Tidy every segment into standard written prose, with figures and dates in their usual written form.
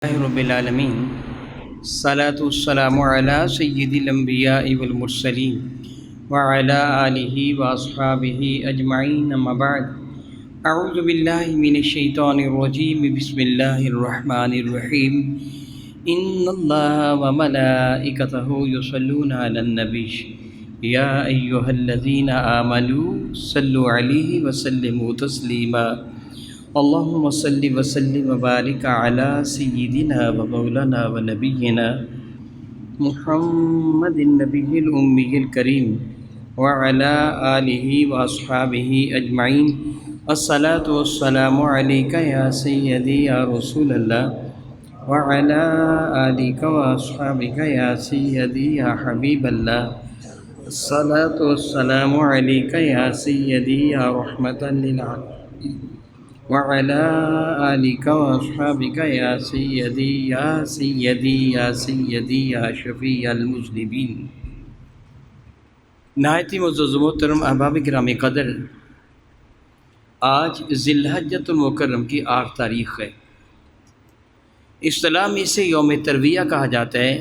رب العالمین الصلاۃ والسلام علی سید الانبیاء والمرسلین وعلی آلہ واصحابہ اجمعین اما بعد اعوذ باللہ من الشیطان الرجیم بسم اللہ الرحمن الرحیم ان اللہ وملائکتہ یصلون علی النبی یا ایہا الذین آمنوا صلوا علیہ وسلموا تسلیما اللہم صلی وسلم وبارک علی سیدنا و مولانا و نبینا محمد النبی الامی الکریم وعلی آلہ واصحابہ اجمعین الصلاۃ والسلام علیک یا سیدی یا رسول اللہ وعلی آلک واصحابک یا سیدی یا حبیب اللہ الصلاۃ والسلام علیک یا سیدی یا رحمۃ للعالمین وعلى آلك وأصحابك يا سيدي يا سيدي يا سيدي يا شفيع المذنبين۔ نہایت معزز و محترم احباب کرام قدر، آج ذی الحجۃ المکرم کی 8 تاریخ ہے۔ اصطلاح میں اسے یوم ترویہ کہا جاتا ہے۔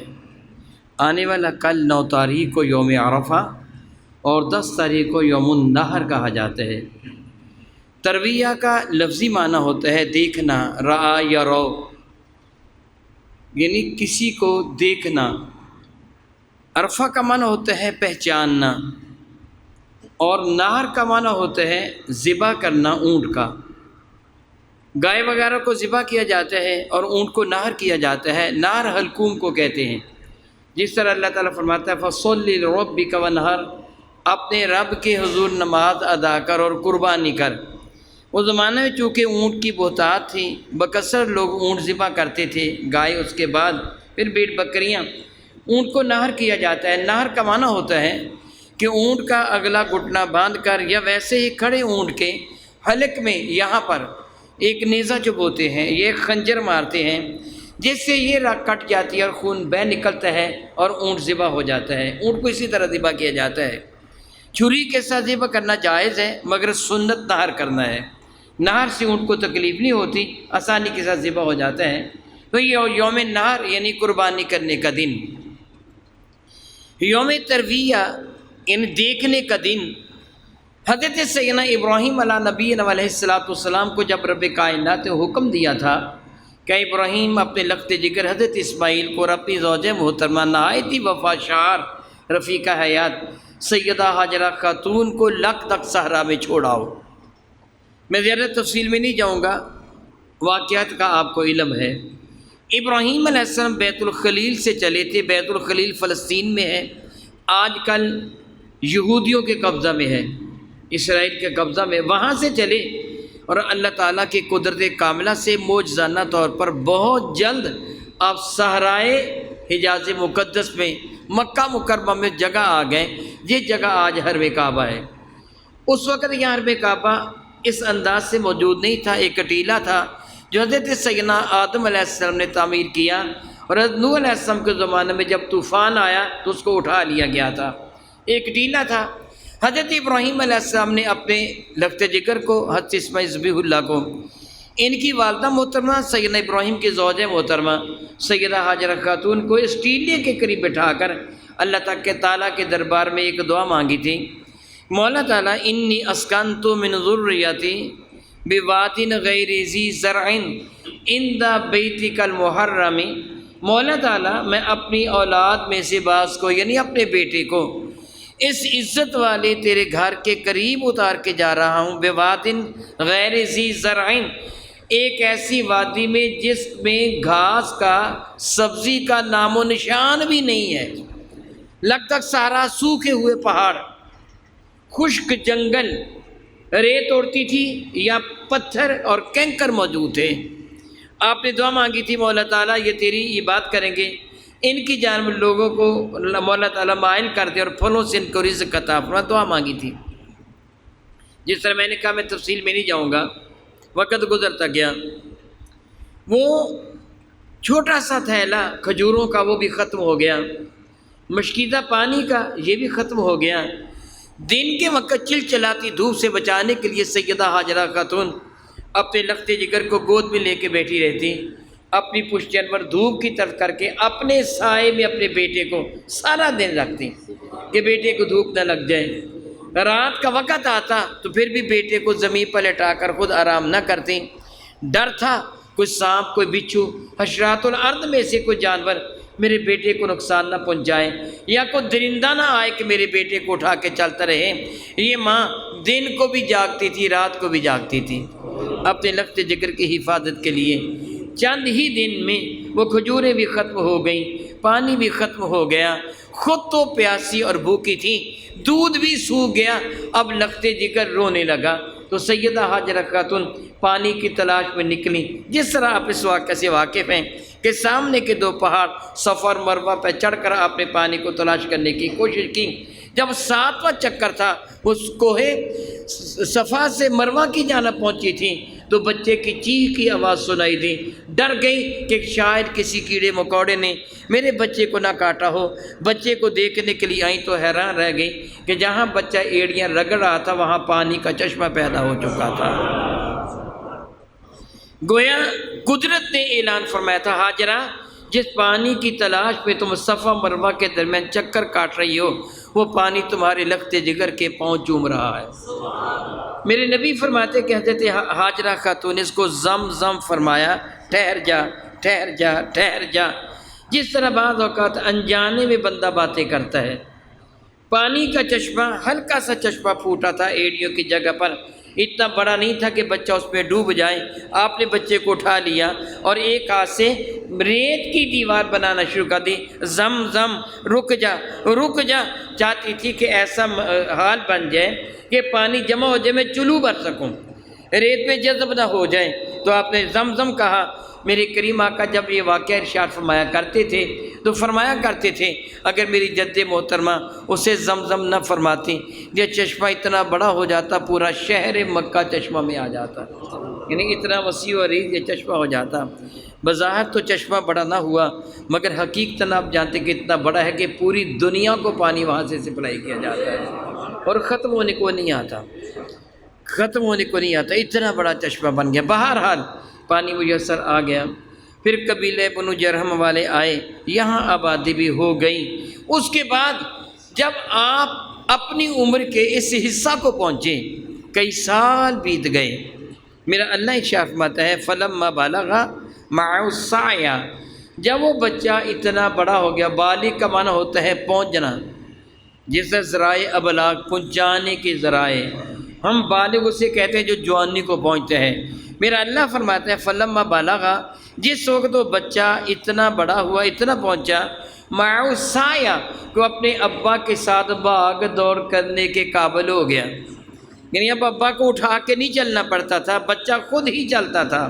آنے والا کل 9 تاریخ کو یوم عرفہ اور 10 تاریخ کو یوم النحر کہا جاتا ہے۔ ترویہ کا لفظی معنی ہوتا ہے دیکھنا، رعا یا رو، یعنی کسی کو دیکھنا۔ عرفہ کا معنی ہوتا ہے پہچاننا، اور نہر کا معنی ہوتا ہے ذبح کرنا اونٹ کا۔ گائے وغیرہ کو ذبح کیا جاتا ہے اور اونٹ کو نہر کیا جاتا ہے۔ نہر حلقوم کو کہتے ہیں، جس طرح اللہ تعالیٰ فرماتا ہے فَصَلِّ لِرَبِّكَ وَانْحَرْ، اپنے رب کے حضور نماز ادا کر اور قربانی کر۔ اس زمانے میں چونکہ اونٹ کی بہتات تھی، بکثر لوگ اونٹ ذبح کرتے تھے، گائے اس کے بعد پھر بھیڑ بکریاں۔ اونٹ کو نہر کیا جاتا ہے۔ نہر کا معنی ہوتا ہے کہ اونٹ کا اگلا گھٹنا باندھ کر یا ویسے ہی کھڑے اونٹ کے حلق میں یہاں پر ایک نیزہ چبوتے ہیں، یہ خنجر مارتے ہیں، جس سے یہ رگ کٹ جاتی ہے اور خون بہہ نکلتا ہے اور اونٹ ذبح ہو جاتا ہے۔ اونٹ کو اسی طرح ذبح کیا جاتا ہے۔ چھری کے ساتھ ذبح کرنا جائز ہے، مگر سنت نہر کرنا ہے۔ نہر سے اونٹ کو تکلیف نہیں ہوتی، آسانی کے ساتھ ذبح ہو جاتا ہے۔ تو یہ یوم نہر یعنی قربانی کرنے کا دن۔ یوم ترویہ یعنی دیکھنے کا دن۔ حضرت سیدنا ابراہیم علیہ نبی علیہ السلام کو جب رب کائنات نے حکم دیا تھا کہ ابراہیم اپنے لخت جگر حضرت اسماعیل کو اپنی زوجہ محترمہ نہایت وفاشار رفیقہ حیات سیدہ حاجرہ خاتون کو لقطق صحرا میں چھوڑاؤ۔ میں زیادہ تفصیل میں نہیں جاؤں گا، واقعات کا آپ کو علم ہے۔ ابراہیم علیہ السلام بیت الخلیل سے چلے تھے۔ بیت الخلیل فلسطین میں ہے، آج کل یہودیوں کے قبضہ میں ہے، اسرائیل کے قبضہ میں۔ وہاں سے چلے اور اللہ تعالیٰ کی قدرت کاملہ سے معجزانہ طور پر بہت جلد آپ صحرائے حجاز مقدس میں مکہ مکرمہ میں جگہ آ گئے، یہ جگہ آج حرم کعبہ ہے۔ اس وقت یہ حرم کعبہ اس انداز سے موجود نہیں تھا، ایک ٹیلہ تھا جو حضرت سیدنا آدم علیہ السلام نے تعمیر کیا، اور حضرت نوح علیہ السلام کے زمانے میں جب طوفان آیا تو اس کو اٹھا لیا گیا تھا۔ ایک ٹیلہ تھا۔ حضرت ابراہیم علیہ السلام نے اپنے لخت جگر کو، حضرت اسماعیل ذبیح اللہ کو، ان کی والدہ محترمہ سیدنا ابراہیم کی زوجہ محترمہ سیدہ حاجرہ خاتون کو اس ٹیلے کے قریب بٹھا کر اللہ تعالیٰ کے دربار میں ایک دعا مانگی تھی۔ مولا تعالیٰ انی اسکنت من ذریتی بواد غیر ذی زرع عند بیتک المحرم، مولا تعالیٰ میں اپنی اولاد میں سے بعض کو یعنی اپنے بیٹے کو اس عزت والے تیرے گھر کے قریب اتار کے جا رہا ہوں، بواد غیر ذی زرع، ایک ایسی وادی میں جس میں گھاس کا، سبزی کا نام و نشان بھی نہیں ہے۔ لگتگ صحرا، سوکھے ہوئے پہاڑ، خشک جنگل، ریت اڑتی تھی یا پتھر اور کنکر موجود تھے۔ آپ نے دعا مانگی تھی مولا تعالیٰ یہ تیری عبادت کریں گے، ان کی جانب لوگوں کو مولا تعالیٰ مائل کر دے اور پھلوں سے ان کو رزق عطا فرما، دعا مانگی تھی۔ جس طرح میں نے کہا میں تفصیل میں نہیں جاؤں گا، وقت گزرتا گیا۔ وہ چھوٹا سا تھیلا کھجوروں کا وہ بھی ختم ہو گیا، مشکیزہ پانی کا یہ بھی ختم ہو گیا۔ دن کے وقت چلچلاتی دھوپ سے بچانے کے لیے سیدہ حاجرہ خاتون اپنے لخت جگر کو گود میں لے کے بیٹھی رہتی۔ اپنی پشت انور دھوپ کی طرف کر کے اپنے سائے میں اپنے بیٹے کو سارا دن رکھتی کہ بیٹے کو دھوپ نہ لگ جائے۔ رات کا وقت آتا تو پھر بھی بیٹے کو زمین پر لٹا کر خود آرام نہ کرتی۔ ڈر تھا کوئی سانپ، کوئی بچھو، حشرات الارض میں سے کوئی جانور میرے بیٹے کو نقصان نہ پہنچائے، یا کوئی درندہ نہ آئے کہ میرے بیٹے کو اٹھا کے چلتا رہے۔ یہ ماں دن کو بھی جاگتی تھی، رات کو بھی جاگتی تھی اپنے لخت جگر کی حفاظت کے لیے۔ چند ہی دن میں وہ کھجوریں بھی ختم ہو گئیں، پانی بھی ختم ہو گیا، خود تو پیاسی اور بھوکی تھی، دودھ بھی سوکھ گیا۔ اب لخت جگر رونے لگا تو سیدہ حاجرہ خاتون پانی کی تلاش میں نکلی۔ جس طرح آپ اس واقعے سے واقف ہیں کہ سامنے کے دو پہاڑ صفا اور مروہ پہ چڑھ کر آپ نے پانی کو تلاش کرنے کی کوشش کی۔ جب 7واں چکر تھا، اس کوہ صفا سے مروہ کی جانب پہنچی تھی تو بچے کی چیخ کی آواز سنائی دی۔ ڈر گئی کہ شاید کسی کیڑے مکوڑے نے میرے بچے کو نہ کاٹا ہو۔ بچے کو دیکھنے کے لیے آئیں تو حیران رہ گئی کہ جہاں بچہ ایڑیاں رگڑ رہا تھا وہاں پانی کا چشمہ پیدا ہو چکا تھا۔ گویا قدرت نے اعلان فرمایا تھا، حاجرہ جس پانی کی تلاش میں تم صفا مروہ کے درمیان چکر کاٹ رہی ہو، وہ پانی تمہارے لخت جگر کے پاؤں چوم رہا ہے۔ میرے نبی فرماتے کہ حضرت حاجرہ خاتون نے اس کو زم فرمایا، ٹھہر جا ٹھہر جا ٹھہر جا۔ جس طرح بعض اوقات انجانے میں بندہ باتیں کرتا ہے۔ پانی کا چشمہ، ہلکا سا چشمہ پھوٹا تھا ایڑیوں کی جگہ پر، اتنا بڑا نہیں تھا کہ بچہ اس میں ڈوب جائے۔ آپ نے بچے کو اٹھا لیا اور ایک ہاتھ سے ریت کی دیوار بنانا شروع کر دی۔ زم رک جا رک جا، چاہتی تھی کہ ایسا حال بن جائے کہ پانی جمع ہو جائے، میں چلو بھر سکوں، ریت میں جذب نہ ہو جائے۔ تو آپ نے زم کہا۔ میرے کریم آقا جب یہ واقعہ ارشاد فرمایا کرتے تھے تو فرمایا کرتے تھے اگر میری جد محترمہ اسے زم نہ فرماتی، یہ چشمہ اتنا بڑا ہو جاتا، پورا شہر مکہ چشمہ میں آ جاتا، یعنی اتنا وسیع و عریض یہ چشمہ ہو جاتا۔ بظاہر تو چشمہ بڑا نہ ہوا، مگر حقیقتاً آپ جانتے کہ اتنا بڑا ہے کہ پوری دنیا کو پانی وہاں سے سپلائی کیا جاتا ہے اور ختم ہونے کو نہیں آتا، ختم ہونے کو نہیں آتا، اتنا بڑا چشمہ بن گیا۔ بہرحال پانی میسر آ گیا۔ پھر قبیلہ بنو جرہم والے آئے، یہاں آبادی بھی ہو گئی۔ اس کے بعد جب آپ اپنی عمر کے اس حصہ کو پہنچے، کئی سال بیت گئے۔ میرا اللہ ارشاد فرماتا ہے فلما بلغ معه السعی، جب وہ بچہ اتنا بڑا ہو گیا، بالغ کا معنی ہوتا ہے پہنچنا، جسے ذرائع ابلاغ پہنچانے کے ذرائع، ہم بالغ اسے کہتے ہیں جو جوانی کو پہنچتے ہیں۔ میرا اللہ فرماتا ہے فلما بلغ، جس وقت وہ بچہ اتنا بڑا ہوا، اتنا پہنچا، معه السعی، کہ اپنے ابا کے ساتھ بھاگ دوڑ کرنے کے قابل ہو گیا، یعنی اب ابا کو اٹھا کے نہیں چلنا پڑتا تھا، بچہ خود ہی چلتا تھا،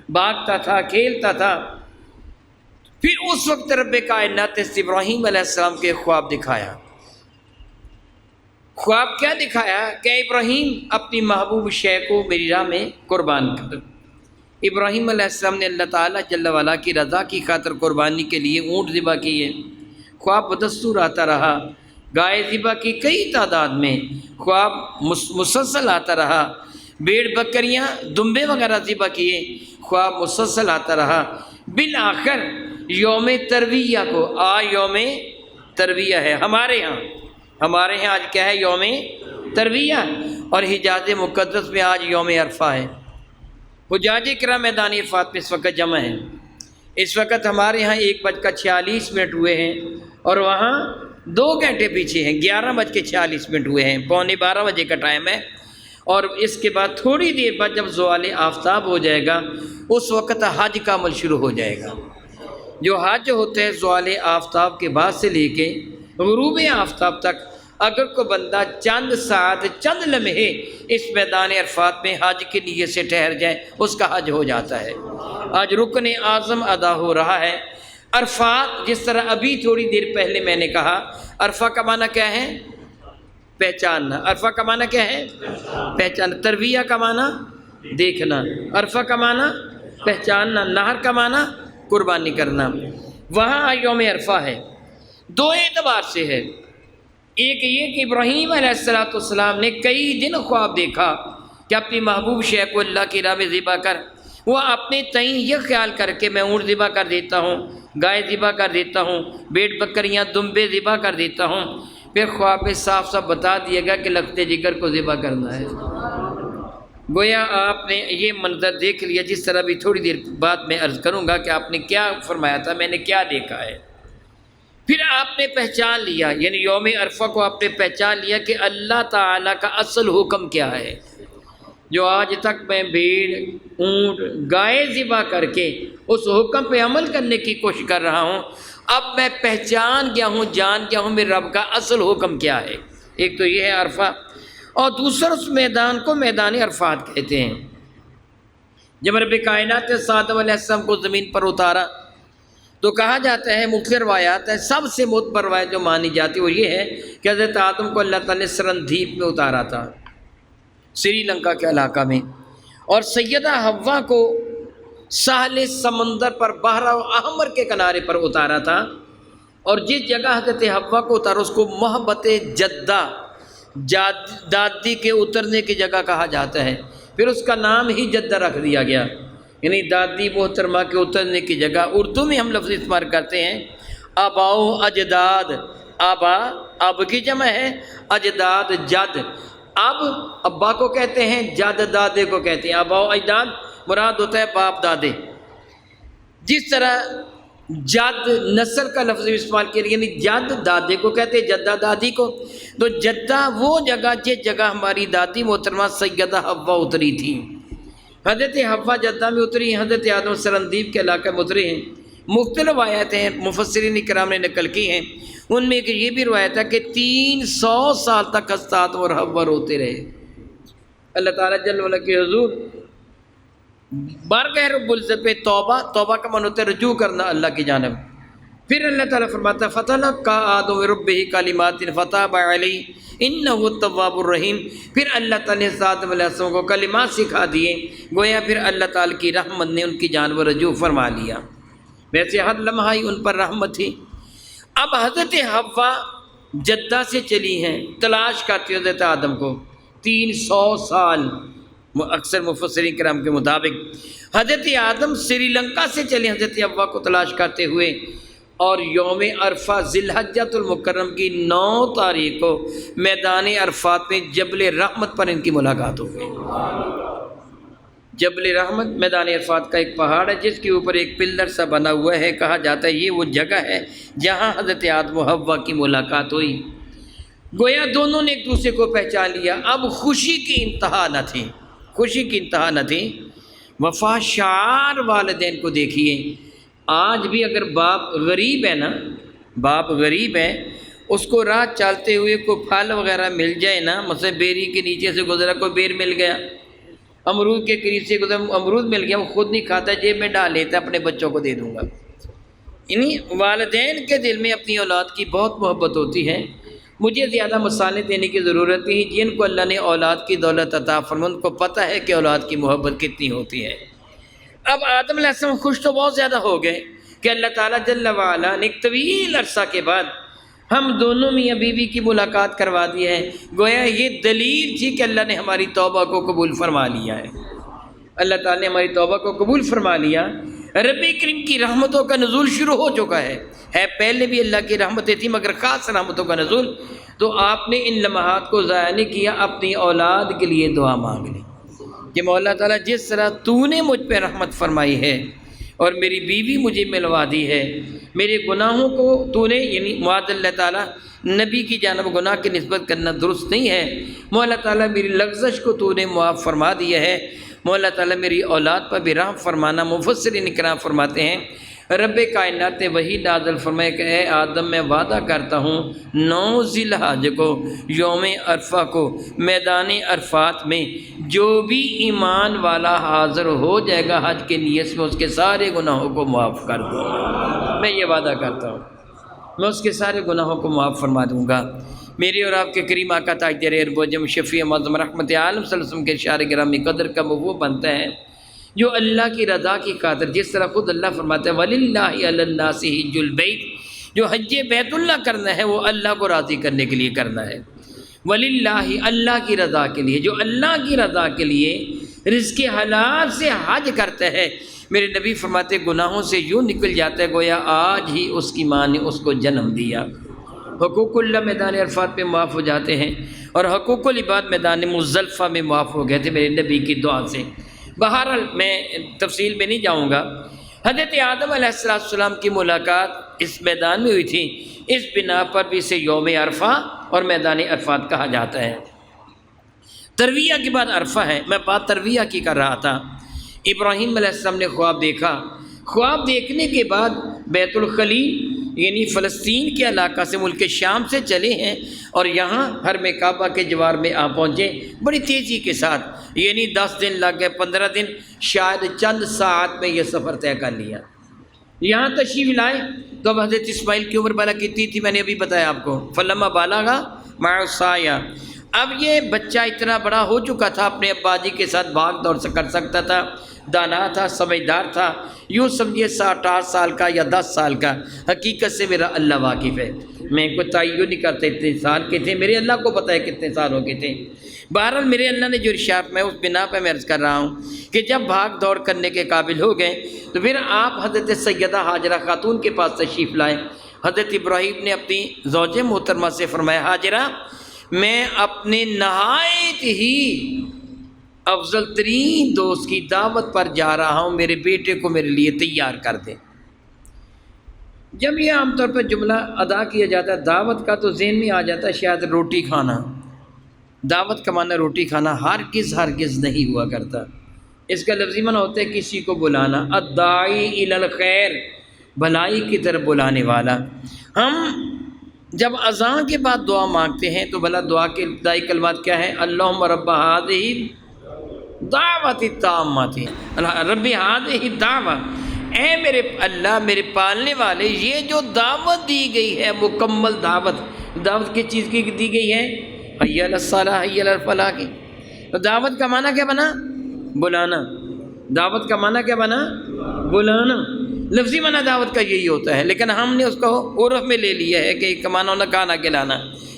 بھاگتا تھا، کھیلتا تھا۔ پھر اس وقت رب کائنات نے ابراہیم علیہ السلام کے خواب دکھایا۔ خواب کیا دکھایا کہ ابراہیم اپنی محبوب شے کو میری راہ میں قربان کر۔ ابراہیم علیہ السلام نے اللہ تعالیٰ جل وعلا کی رضا کی خاطر قربانی کے لیے اونٹ ذبح کیے۔ خواب بدستور آتا رہا، گائے ذبح کی کئی تعداد میں، خواب مسلسل آتا رہا، بھیڑ بکریاں دمبے وغیرہ ذبح کیے، خواب مسلسل آتا رہا۔ بالآخر یوم ترویہ کو، آج یوم ترویہ ہے ہمارے ہاں آج کیا ہے؟ یوم ترویہ، اور حجاز مقدس میں آج یوم عرفہ ہے۔ حجاج کرام میدان عرفات میں اس وقت جمع ہیں۔ اس وقت ہمارے ہاں 1:46 ہوئے ہیں اور وہاں 2 گھنٹے پیچھے ہیں، 11:46 ہوئے ہیں، 11:45 بجے کا ٹائم ہے۔ اور اس کے بعد تھوڑی دیر بعد جب زوال آفتاب ہو جائے گا، اس وقت حج کا عمل شروع ہو جائے گا۔ جو حج ہوتا ہے زوال آفتاب کے بعد سے لے کے غروب آفتاب تک، اگر کوئی بندہ چند ساعت، چند لمحے اس میدان عرفات میں حج کی نیت سے ٹھہر جائے، اس کا حج ہو جاتا ہے۔ آج رکن اعظم ادا ہو رہا ہے۔ عرفات، جس طرح ابھی تھوڑی دیر پہلے میں نے کہا، عرفہ کا معنی کیا ہے؟ پہچاننا۔ عرفہ کا معنی کیا ہے؟ پہچاننا۔ ترویہ کا معنی دیکھنا، عرفہ کا معنی پہچاننا، نہر کا معنی قربانی کرنا۔ وہاں یوم عرفہ ہے، 2 اعتبار سے ہے۔ ایک یہ کہ ابراہیم علیہ السلام نے کئی دن خواب دیکھا کہ اپنی محبوب شے کو اللہ کی راہ میں ذبح کر وہ اپنے تئیں یہ خیال کر کے میں اونٹ ذبح کر دیتا ہوں، گائے ذبح کر دیتا ہوں، بیٹ بکریاں دمبے ذبح کر دیتا ہوں، پھر خواب میں صاف صاف بتا دیا گیا کہ لخت جگر کو ذبح کرنا ہے۔ گویا آپ نے یہ منظر دیکھ لیا، جس طرح بھی تھوڑی دیر بعد میں عرض کروں گا کہ آپ نے کیا فرمایا تھا، میں نے کیا دیکھا ہے۔ پھر آپ نے پہچان لیا، یعنی یوم عرفہ کو آپ نے پہچان لیا کہ اللہ تعالیٰ کا اصل حکم کیا ہے۔ جو آج تک میں بھیڑ، اونٹ، گائے ذبح کر کے اس حکم پہ عمل کرنے کی کوشش کر رہا ہوں، اب میں پہچان گیا ہوں، جان گیا ہوں میرے رب کا اصل حکم کیا ہے۔ ایک تو یہ ہے عرفہ، اور دوسرا اس میدان کو میدان عرفات کہتے ہیں۔ جب رب کائنات نے آدم علیہ السلام کو زمین پر اتارا تو کہا جاتا ہے، مختلف روایات ہے، سب سے معتبر روایت جو مانی جاتی ہے وہ یہ ہے کہ حضرت آدم کو اللہ تعالیٰ نے سرندھیپ میں اتارا تھا، سری لنکا کے علاقہ میں، اور سیدہ حوا کو ساحل سمندر پر بحر احمر کے کنارے پر اتارا تھا، اور جس جگہ حضرت حوا کو اتارا اس کو محبت جدہ، دادی کے اترنے کی جگہ کہا جاتا ہے، پھر اس کا نام ہی جدہ رکھ دیا گیا، یعنی دادی محترمہ کے اترنے کی جگہ۔ اردو میں ہم لفظ استعمال کرتے ہیں آباؤ اجداد، آبا اب کی جمع ہے، اجداد جد، اب ابا کو کہتے ہیں، جد دادے کو کہتے ہیں، آباؤ اجداد مراد ہوتا ہے باپ دادے۔ جس طرح جد نسل کا لفظ استعمال کیا، یعنی جد دادے کو کہتے ہیں، جدہ دادی کو، تو جدہ وہ جگہ جس جگہ ہماری دادی محترمہ سیدہ حوا اتری تھی۔ حضرت حوا جدہ میں اتری، حضرت آدم سرندیپ کے علاقے میں اترے ہیں۔ مختلف روایتیں مفسرین کرام نے نقل کی ہیں، ان میں یہ بھی روایت ہے کہ 300 سال تک حضرت آدم اور حوا روتے رہے اللہ تعالیٰ جل وعلا کے حضور۔ بارگاہ رب العزت پہ توبہ کا معنی ہوتا ہے رجوع کرنا اللہ کی جانب۔ پھر اللہ تعالیٰ فرماتا ہے فَتَلَقَّىٰ آدَمُ مِن رَبِّهِ كَلِمَاتٍ فَتَابَ عَلَيْهِ إِنَّهُ التَّوَّابُ الرَّحِيمُ۔ پھر اللہ تعالیٰ نے آدم علیہ السلام کو کلمات سکھا دیے، گویا پھر اللہ تعالیٰ کی رحمت نے ان کی جانب رجوع فرما لیا، ویسے ہر لمحہ ہی ان پر رحمت تھی۔ اب حضرت حوا جدہ سے چلی ہیں، تلاش کرتی حضرت آدم کو 300 سال، اکثر مفسرین کرام کے مطابق۔ حضرت آدم سری لنکا سے چلے حضرت حوا کو تلاش کرتے ہوئے، اور یوم عرفہ ذی الحجۃ المکرم کی 9 تاریخ کو میدان عرفات میں جبل رحمت پر ان کی ملاقات ہو گئی۔ جبل رحمت میدان عرفات کا ایک پہاڑ ہے جس کے اوپر ایک پلر سا بنا ہوا ہے، کہا جاتا ہے یہ وہ جگہ ہے جہاں حضرت آدم و حوا کی ملاقات ہوئی۔ گویا دونوں نے ایک دوسرے کو پہچان لیا۔ اب خوشی کی انتہا نہ تھی، خوشی کی انتہا نہ تھی۔ وفا شعار والدین کو دیکھیے، آج بھی اگر باپ غریب ہے نا، باپ غریب ہے، اس کو راہ چلتے ہوئے کوئی پھل وغیرہ مل جائے نا، مثلا بیری کے نیچے سے گزرا کوئی بیر مل گیا، امرود کے قریب سے گزرا امرود مل گیا، وہ خود نہیں کھاتا، جیب میں ڈال لیتا، اپنے بچوں کو دے دوں گا۔ یعنی والدین کے دل میں اپنی اولاد کی بہت محبت ہوتی ہے۔ مجھے زیادہ مثالیں دینے کی ضرورت نہیں، جن کو اللہ نے اولاد کی دولت عطا فرمائی ان کو پتہ ہے کہ اولاد کی محبت کتنی ہوتی ہے۔ اب آدم علیہ السلام خوش تو بہت زیادہ ہو گئے کہ اللہ تعالیٰ جل وعلا نے ایک طویل عرصہ کے بعد ہم دونوں میاں بیوی کی ملاقات کروا دی ہے۔ گویا یہ دلیل تھی کہ اللہ نے ہماری توبہ کو قبول فرما لیا ہے، اللہ تعالیٰ نے ہماری توبہ کو قبول فرما لیا۔ رب کریم کی رحمتوں کا نزول شروع ہو چکا ہے پہلے بھی اللہ کی رحمتیں تھیں مگر خاص رحمتوں کا نزول۔ تو آپ نے ان لمحات کو ضائع نہیں کیا، اپنی اولاد کے لیے دعا مانگ لی کہ مولا تعالیٰ جس طرح تو نے مجھ پہ رحمت فرمائی ہے اور میری بیوی مجھے ملوا دی ہے، میرے گناہوں کو تو نے، یعنی معاذ اللہ تعالیٰ نبی کی جانب گناہ کی نسبت کرنا درست نہیں ہے، مولا تعالیٰ میری لغزش کو تو نے معاف فرما دیا ہے، مولا تعالیٰ میری اولاد پر بھی رحم فرمانا۔ مفسرین کرام فرماتے ہیں رب کائنات نے وہی نازل فرمایا کہ اے آدم میں وعدہ کرتا ہوں 9 ذی الحجہ کو یوم عرفہ کو میدان عرفات میں جو بھی ایمان والا حاضر ہو جائے گا حج کے نیت میں، اس کے سارے گناہوں کو معاف کر دوں گا۔ میں یہ وعدہ کرتا ہوں، میں اس کے سارے گناہوں کو معاف فرما دوں گا۔ میری اور آپ کے کریم آقا تاجدار ارب و عجم شفیع معظم رحمت عالم صلی اللہ علیہ وسلم کے اشعار گرامی قدر کا وہ بنتا ہے جو اللہ کی رضا کی خاطر، جس طرح خود اللہ فرماتا ہے وَلِلَّهِ عَلَى النَّاسِ حِجُّ الْبَيْتِ، جو حج بیت اللہ کرنا ہے وہ اللہ کو راضی کرنے کے لیے کرنا ہے۔ وَلِلَّهِ، اللہ کی رضا کے لیے، جو اللہ کی رضا کے لیے رزق حلال سے حج کرتا ہے، میرے نبی فرماتے گناہوں سے یوں نکل جاتا ہے گویا آج ہی اس کی ماں نے اس کو جنم دیا۔ حقوق اللہ میدان عرفات میں معاف ہو جاتے ہیں، اور حقوق العباد میدان مزدلفہ میں معاف ہو گئے تھے میرے نبی کی دعا سے۔ بہرحال میں تفصیل میں نہیں جاؤں گا۔ حضرت آدم علیہ السلام کی ملاقات اس میدان میں ہوئی تھی، اس بنا پر بھی اسے یوم عرفہ اور میدان عرفات کہا جاتا ہے۔ ترویہ کے بعد عرفہ ہے۔ میں بات ترویہ کی کر رہا تھا۔ ابراہیم علیہ السلام نے خواب دیکھا، خواب دیکھنے کے بعد بیت الخلیل یعنی فلسطین کے علاقہ سے ملک شام سے چلے ہیں اور یہاں حرم کعبہ کے جوار میں آ پہنچے بڑی تیزی کے ساتھ، یعنی 10 دن لگ گئے، 15 دن، شاید چند ساعت میں یہ سفر طے کر لیا۔ یہاں تشریف لائے تو اب حضرت اسماعیل کی عمر بالا کتنی تھی، میں نے ابھی بتایا آپ کو، فلما بالغا مع السعی۔ اب یہ بچہ اتنا بڑا ہو چکا تھا، اپنے ابا جی کے ساتھ بھاگ دوڑ کر سکتا تھا، دانا تھا، سمجھدار تھا، یوں سمجھیے 7-8 سال کا یا 10 سال کا۔ حقیقت سے میرا اللہ واقف ہے، میں کوئی تعین نہیں کرتا اتنے سال کے تھے، میرے اللہ کو پتہ ہے کتنے سالوں کے تھے۔ بہرحال میرے اللہ نے جو ارشاد، میں اس بنا پہ میں عرض کر رہا ہوں کہ جب بھاگ دوڑ کرنے کے قابل ہو گئے تو پھر آپ حضرت سیدہ ہاجرہ خاتون کے پاس تشریف لائے۔ حضرت ابراہیم نے اپنی زوج محترمہ سے فرمایا، ہاجرہ میں اپنے نہایت ہی افضل ترین دوست کی دعوت پر جا رہا ہوں، میرے بیٹے کو میرے لیے تیار کر دیں۔ جب یہ عام طور پر جملہ ادا کیا جاتا ہے دعوت کا تو ذہن میں آ جاتا ہے شاید روٹی کھانا۔ دعوت کا معنی روٹی کھانا ہرگز نہیں ہوا کرتا۔ اس کا لفظی معنی ہوتا ہے کسی کو بلانا، الداعی الی الخیر، بھلائی کی طرف بلانے والا۔ ہم جب اذان کے بعد دعا مانگتے ہیں تو بھلا دعا کے ابتدائی کلمات کیا ہیں؟ اللہم رب ہذہ دعوت التامۃ، رب ہذہ دعوت، اے میرے اللہ میرے پالنے والے، یہ جو دعوت دی گئی ہے مکمل دعوت، دعوت کس چیز کی دی گئی ہے؟ حی علی الصلاۃ حی علی الفلاح کی۔ تو دعوت کا معنی کیا بنا؟ بلانا۔ دعوت کا معنی کیا بنا؟ بلانا۔ لفظی معنی دعوت کا یہی ہوتا ہے، لیکن ہم نے اس کو عرف میں لے لیا ہے کہ ایک معنی ہونا کھانا کھلانا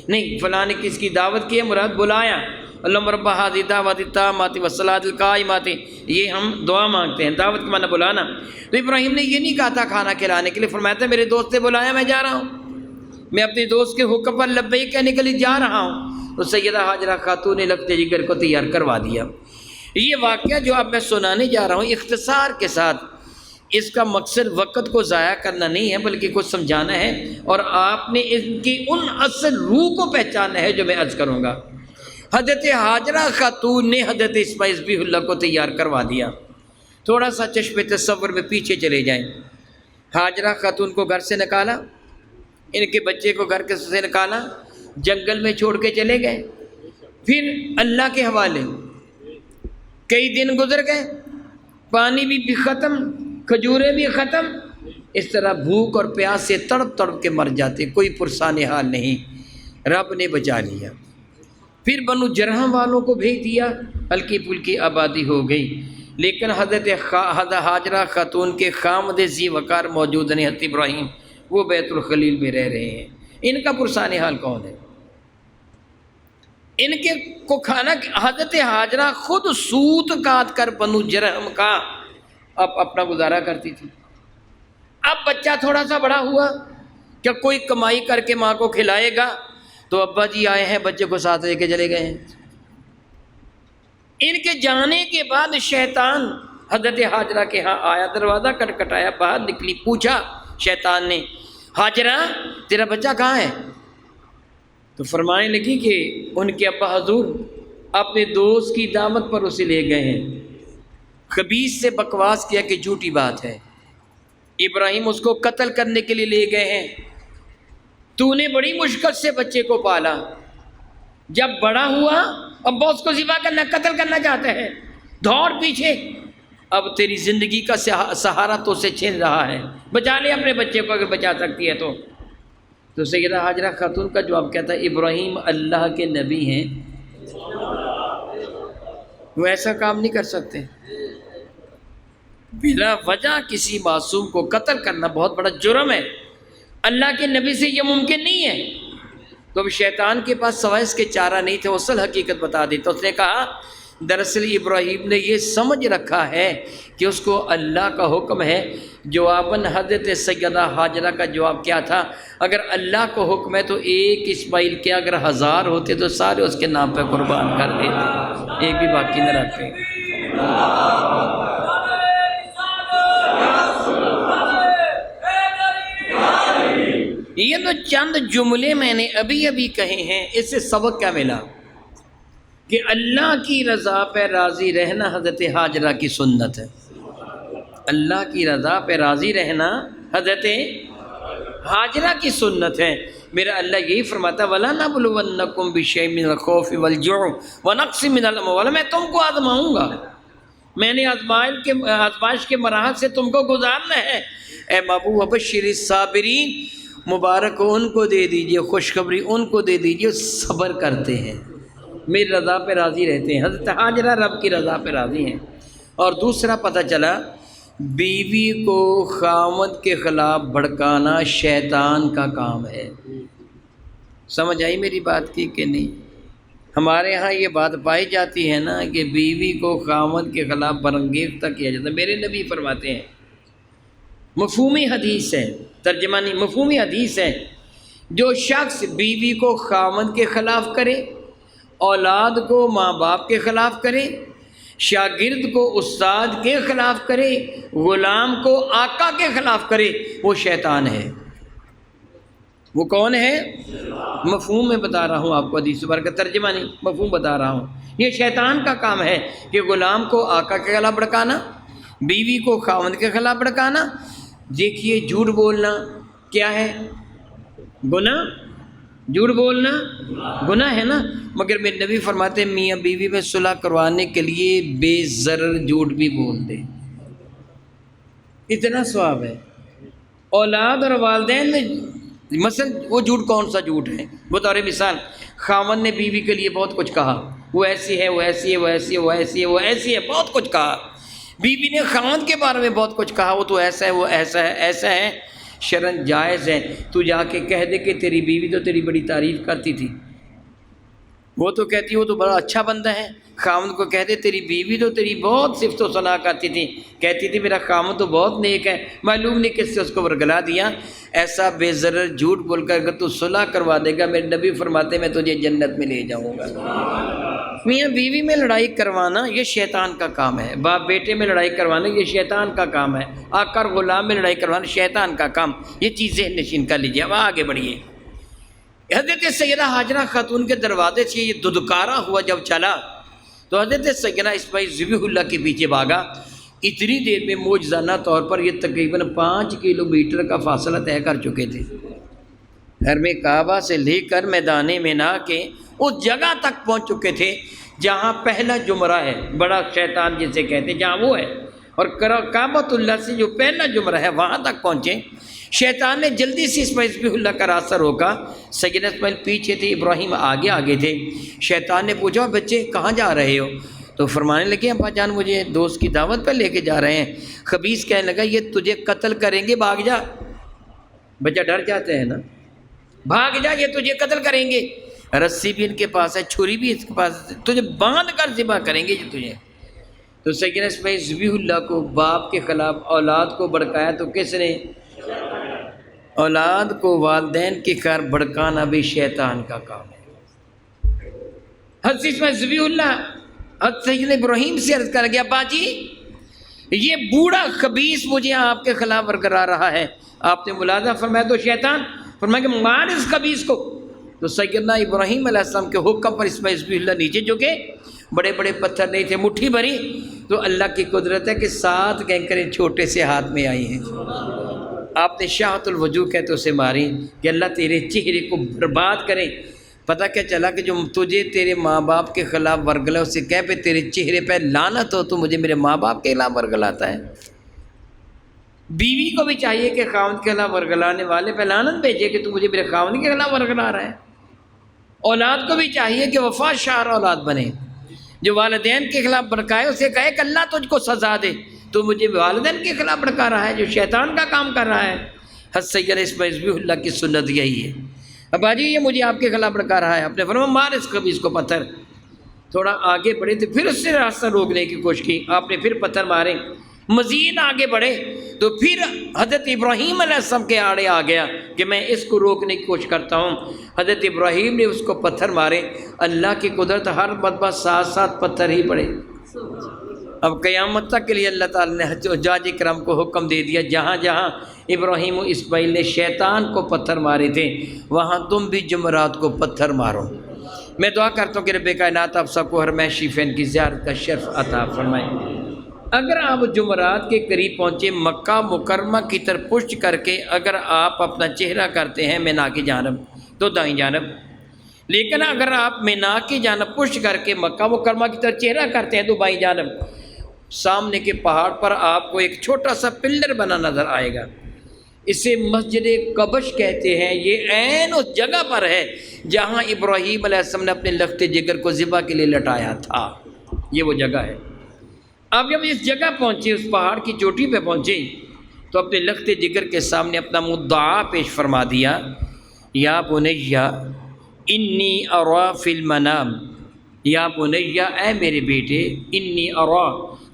نہیں، فلاں نے کس کی دعوت کی ہے، مراد بلایا۔ اللہم رب ہذہ دعوت التامۃ والصلاۃ القائمۃ، یہ ہم دعا مانگتے ہیں، دعوت کا معنی بلانا۔ تو ابراہیم نے یہ نہیں کہا تھا کھانا کھلانے کے لیے، فرمایا تھا میرے دوست نے بلایا میں جا رہا ہوں، میں اپنے دوست کے حکم پر لبیک کہنے کے لیے جا رہا ہوں۔ تو سیدہ ہاجرہ خاتون نے لگتے جگر کو تیار کروا دیا۔ یہ واقعہ جو اب میں سنانے جا رہا ہوں اختصار کے ساتھ، اس کا مقصد وقت کو ضائع کرنا نہیں ہے بلکہ کچھ سمجھانا ہے، اور آپ نے ان کی ان اصل روح کو پہچاننا ہے جو میں عرض کروں گا۔ حضرت ہاجرہ خاتون نے حضرت اسماعیل ذبیح اللہ کو تیار کروا دیا۔ تھوڑا سا چشم تصور میں پیچھے چلے جائیں۔ ہاجرہ خاتون کو گھر سے نکالا، ان کے بچے کو گھر سے نکالا، جنگل میں چھوڑ کے چلے گئے، پھر اللہ کے حوالے۔ کئی دن گزر گئے، پانی بھی ختم، کھجوریں بھی ختم، اس طرح بھوک اور پیاس سے تڑپ تڑپ کے مر جاتے، کوئی پرسان حال نہیں۔ رب نے بچا لیا۔ پھر بنو جرہم والوں کو بھیج دیا، ہلکی پھلکی آبادی ہو گئی، لیکن حضرت ہاجرہ خاتون کے خامد ذی وقار موجود نہیں، حضرت ابراہیم وہ بیت الخلیل میں رہ رہے ہیں۔ ان کا پرسان حال کون ہے؟ ان کے کو کھانا حضرت ہاجرہ خود سوت کاٹ کر بنو جرہم کا اب اپنا گزارا کرتی تھی۔ اب بچہ تھوڑا سا بڑا ہوا، کیا کوئی کمائی کر کے ماں کو کھلائے گا؟ تو ابا جی آئے ہیں، بچے کو ساتھ لے کے چلے گئے ہیں۔ ان کے جانے کے بعد شیطان حضرت ہاجرہ کے ہاں آیا، دروازہ کٹکھٹایا، باہر نکلی، پوچھا شیطان نے، ہاجرہ تیرا بچہ کہاں ہے؟ تو فرمانے لگی کہ ان کے ابا حضور اپنے دوست کی دعوت پر اسے لے گئے ہیں۔ خبیث سے بکواس کیا کہ جھوٹی بات ہے، ابراہیم اس کو قتل کرنے کے لیے لے گئے ہیں، تو نے بڑی مشکل سے بچے کو پالا، جب بڑا ہوا اب اس کو ذبح کرنا، قتل کرنا چاہتے ہیں، دوڑ پیچھے، اب تیری زندگی کا سہارا تو سے چھین رہا ہے، بچا لے اپنے بچے کو اگر بچا سکتی ہے تو سیدہ ہاجرہ خاتون کا جواب کہتا ہے، ابراہیم اللہ کے نبی ہیں، وہ ایسا کام نہیں کر سکتے، بلا وجہ کسی معصوم کو قتل کرنا بہت بڑا جرم ہے، اللہ کے نبی سے یہ ممکن نہیں ہے۔ تو اب شیطان کے پاس سوائے اس کے چارہ نہیں تھے، اصل حقیقت بتا دی۔ تو اس نے کہا دراصل ابراہیم نے یہ سمجھ رکھا ہے کہ اس کو اللہ کا حکم ہے۔ جواباً حضرت سیدہ ہاجرہ کا جواب کیا تھا؟ اگر اللہ کو حکم ہے تو ایک اسماعیل کے اگر 1000 ہوتے تو سارے اس کے نام پہ قربان کر دیتے، ایک بھی باقی نہ رکھتے۔ یہ تو چند جملے میں نے ابھی کہے ہیں، اس سے سبق کیا ملا؟ کہ اللہ کی رضا پہ راضی رہنا حضرت ہاجرہ کی سنت ہے۔ اللہ کی رضا پہ راضی رہنا حضرت ہاجرہ کی سنت ہے۔ میرا اللہ یہی فرماتا وَلَنَبْلُوَنَّكُمْ بِشَيْءٍ مِّنَ الْخَوْفِ وَالْجُوعِ وَنَقْصٍ مِّنَ الْأَمْوَالِ، میں تم کو آزماؤں گا، میں نے آزمائش کے مراحل سے تم کو گزارنا ہے۔ اے محبوب وبشر الصابرین، مبارک ہو ان کو دے دیجئے، خوشخبری ان کو دے دیجئے صبر کرتے ہیں، میری رضا پہ راضی رہتے ہیں۔ حضرت ہاجرہ رب کی رضا پہ راضی ہیں۔ اور دوسرا پتہ چلا بیوی کو خاوند کے خلاف بھڑکانا شیطان کا کام ہے۔ سمجھ آئی میری بات کی کہ نہیں؟ ہمارے ہاں یہ بات پائی جاتی ہے نا کہ بیوی کو خاوند کے خلاف برانگیختہ کیا جاتا ہے۔ میرے نبی فرماتے ہیں، مفہومی حدیث ہے، ترجمہ نہیں، مفہومی حدیث ہے، جو شخص بیوی کو خاوند کے خلاف کرے، اولاد کو ماں باپ کے خلاف کرے، شاگرد کو استاد کے خلاف کرے، غلام کو آقا کے خلاف کرے، وہ شیطان ہے۔ وہ کون ہے؟ مفہوم میں بتا رہا ہوں آپ کو، حدیث پر کا ترجمہ نہیں، مفہوم بتا رہا ہوں۔ یہ شیطان کا کام ہے کہ غلام کو آقا کے خلاف بھڑکانا، بیوی کو خاوند کے خلاف بھڑکانا۔ دیکھیے جھوٹ بولنا کیا ہے؟ گناہ، جھوٹ بولنا گناہ ہے نا، مگر میرے نبی فرماتے ہیں میاں بیوی میں صلح کروانے کے لیے بے ضرر جھوٹ بھی بول دے، اتنا ثواب ہے۔ اولاد اور والدین میں مثلا وہ جھوٹ کون سا جھوٹ ہے؟ بطور مثال خاوند نے بیوی کے لیے بہت کچھ کہا، وہ ایسی ہے، وہ ایسی ہے، وہ ایسی ہے، وہ ایسی ہے، وہ ایسی ہے، بہت کچھ کہا۔ بیوی نے خاوند کے بارے میں بہت کچھ کہا، وہ تو ایسا ہے، وہ ایسا ہے، ایسا ہے۔ شرعاً جائز ہے تو جا کے کہہ دے کہ تیری بیوی تو تیری بڑی تعریف کرتی تھی، وہ تو کہتی وہ تو بڑا اچھا بندہ ہے۔ خاوند کو کہہ دے تیری بیوی تو تیری بہت صفت و ثنا کرتی تھی، کہتی تھی میرا خاوند تو بہت نیک ہے، معلوم نہیں کس سے اس کو ورگلا دیا۔ ایسا بے ضرر جھوٹ بول کر اگر تو صلح کروا دے گا، میرے نبی فرماتے میں تجھے جنت میں لے جاؤں گا۔ میاں بیوی میں لڑائی کروانا یہ شیطان کا کام ہے، باپ بیٹے میں لڑائی کروانا یہ شیطان کا کام ہے، آقا اور غلام میں لڑائی کروانا شیطان کا کام۔ یہ چیزیں نشین کر لیجیے، اب آگے بڑھیے۔ حضرت سیدہ ہاجرہ خاتون کے دروازے سے یہ ددکارا ہوا جب چلا تو حضرت سیدنا اسماعیل ذبیح اللہ کے پیچھے بھاگا۔ اتنی دیر میں معجزانہ طور پر یہ تقریباً 5 کلومیٹر کا فاصلہ طے کر چکے تھے، حرم کعبہ سے لے کر میدان مینا کے اس جگہ تک پہنچ چکے تھے جہاں پہلا جمرہ ہے، بڑا شیطان جسے کہتے ہیں، جہاں وہ ہے، اور کعبۃ اللہ سے جو پہلا جمرہ ہے وہاں تک پہنچے۔ شیطان نے جلدی سے اسماعیل ذبیح اللہ کا راستہ روکا۔ سیدنا اسماعیل پیچھے تھے، ابراہیم آگے تھے۔ شیطان نے پوچھا بچے کہاں جا رہے ہو؟ تو فرمانے لگے ابا جان مجھے دوست کی دعوت پہ لے کے جا رہے ہیں۔ خبیث کہنے لگا یہ تجھے قتل کریں گے، بھاگ جا۔ بچہ ڈر جاتے ہیں نا، بھاگ جا یہ تجھے قتل کریں گے، رسی بھی ان کے پاس ہے، چھری بھی اس کے پاس ہے، تجھے باندھ کر ذبح کریں گے یہ تجھے۔ تو سیدنا اسماعیل ذبیح اللہ کو باپ کے خلاف اولاد کو بھڑکایا تو کس نے؟ اولاد کو والدین کے خلاف بھڑکانا بھی شیطان کا کام ہے۔ حضرت اسماعیل ذبیح اللہ حضرت سیدنا ابراہیم سے عرض کر گیا ابا جی یہ بوڑھا خبیث مجھے آپ کے خلاف ورگلا رہا ہے۔ آپ نے ملاحظہ فرمایا تو شیطان، فرمایا کہ مار اس خبیث کو۔ تو سیدنا ابراہیم علیہ السلام کے حکم پر اسماعیل ذبیح اللہ نیچے جھکے، بڑے بڑے پتھر نہیں تھے، مٹھی بھری، تو اللہ کی قدرت ہے کہ 7 کنکریں چھوٹے سے ہاتھ میں آئی ہیں۔ آپ نے شاہت الوجوہ کہتے اسے ماری کہ اللہ تیرے چہرے کو برباد کرے۔ پتہ کیا چلا کہ جو تجھے تیرے ماں باپ کے خلاف ورگلا اسے کہہ پہ تیرے چہرے پہ لعنت ہو، تو مجھے میرے ماں باپ کے خلاف ورگلاتا ہے۔ بیوی کو بھی چاہیے کہ خاوند کے خلاف ورگلانے والے پہ لعنت بھیجے کہ تو مجھے میرے خاوند کے خلاف ورگلا رہا ہے۔ اولاد کو بھی چاہیے کہ وفا شعر اولاد بنے، جو والدین کے خلاف بھڑکائے اسے کہے کہ اللہ تجھ کو سزا دے، تو مجھے والدین کے خلاف بھڑکا رہا ہے، جو شیطان کا کام کر رہا ہے۔ حضرت سیدنا اسماعیل ذبیح اللہ کی سنت یہی ہے، ابا جی یہ مجھے آپ کے خلاف بھڑکا رہا ہے، آپ نے فرمایا مار اس خبیث کو پتھر۔ تھوڑا آگے بڑھے تو پھر اس سے راستہ روکنے کی کوشش کی، آپ نے پھر پتھر مارے، مزید آگے بڑھے تو پھر حضرت ابراہیم علیہ السلام کے آڑے آ گیا کہ میں اس کو روکنے کی کوشش کرتا ہوں۔ حضرت ابراہیم نے اس کو پتھر مارے، اللہ کی قدرت، ہر مرتبہ 7 پتھر ہی پڑے۔ اب قیامت تک کے لیے اللہ تعالیٰ نے حجاج کرام کو حکم دے دیا، جہاں جہاں ابراہیم و اسماعیل نے شیطان کو پتھر مارے تھے وہاں تم بھی جمعرات کو پتھر مارو۔ میں دعا کرتا ہوں کہ رب کائنات آپ سب کو حرمین شریفین کی زیارت کا شرف عطا فرمائے۔ اگر آپ جمعرات کے قریب پہنچے، مکہ مکرمہ کی طرف پشت کر کے اگر آپ اپنا چہرہ کرتے ہیں مینا کی جانب تو دائیں جانب، لیکن اگر آپ مینا کی جانب پشت کر کے مکہ مکرمہ کی طرف چہرہ کرتے ہیں تو بائیں جانب سامنے کے پہاڑ پر آپ کو ایک چھوٹا سا پلر بنا نظر آئے گا، اسے مسجد کبش کہتے ہیں۔ یہ عین اس جگہ پر ہے جہاں ابراہیم علیہ السلام نے اپنے لخت جگر کو ذبح کے لیے لٹایا تھا، یہ وہ جگہ ہے۔ اب جب اس جگہ پہنچے، اس پہاڑ کی چوٹی پہ پہنچے تو اپنے لخت جگر کے سامنے اپنا مدعا پیش فرما دیا، یا بنیا انی ارا فی المنام، یا بنیا اے میرے بیٹے، انی ارا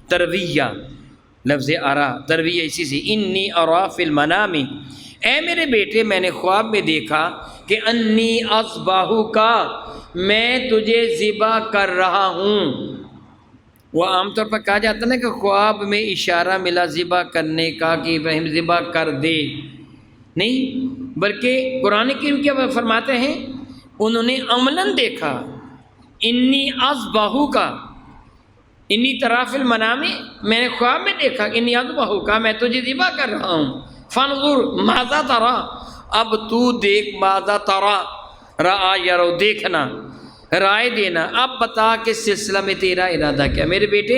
ترویہ، لفظ ارا ترویہ اسی سے، انی ارا فی المنام، اے میرے بیٹے میں نے خواب میں دیکھا کہ انی اذبحک، میں تجھے ذبح کر رہا ہوں۔ وہ عام طور پر کہا جاتا ہے نا کہ خواب میں اشارہ ملا ذبح کرنے کا کہ ابراہیم ذبح کر دے، نہیں، بلکہ قرآن کریم کیا فرماتے ہیں، انہوں نے عملاً دیکھا، انی اذبحک، انی طرف المنام، میں نے خواب میں دیکھا، انی اذبحک، میں تجھے ذبح کر رہا ہوں، فانظر ماذا ترى، اب تو دیکھ، ماذا ترى، رأى یرو، دیکھنا، رائے دینا، اب بتا کہ سلسلہ میں تیرا ارادہ کیا۔ میرے بیٹے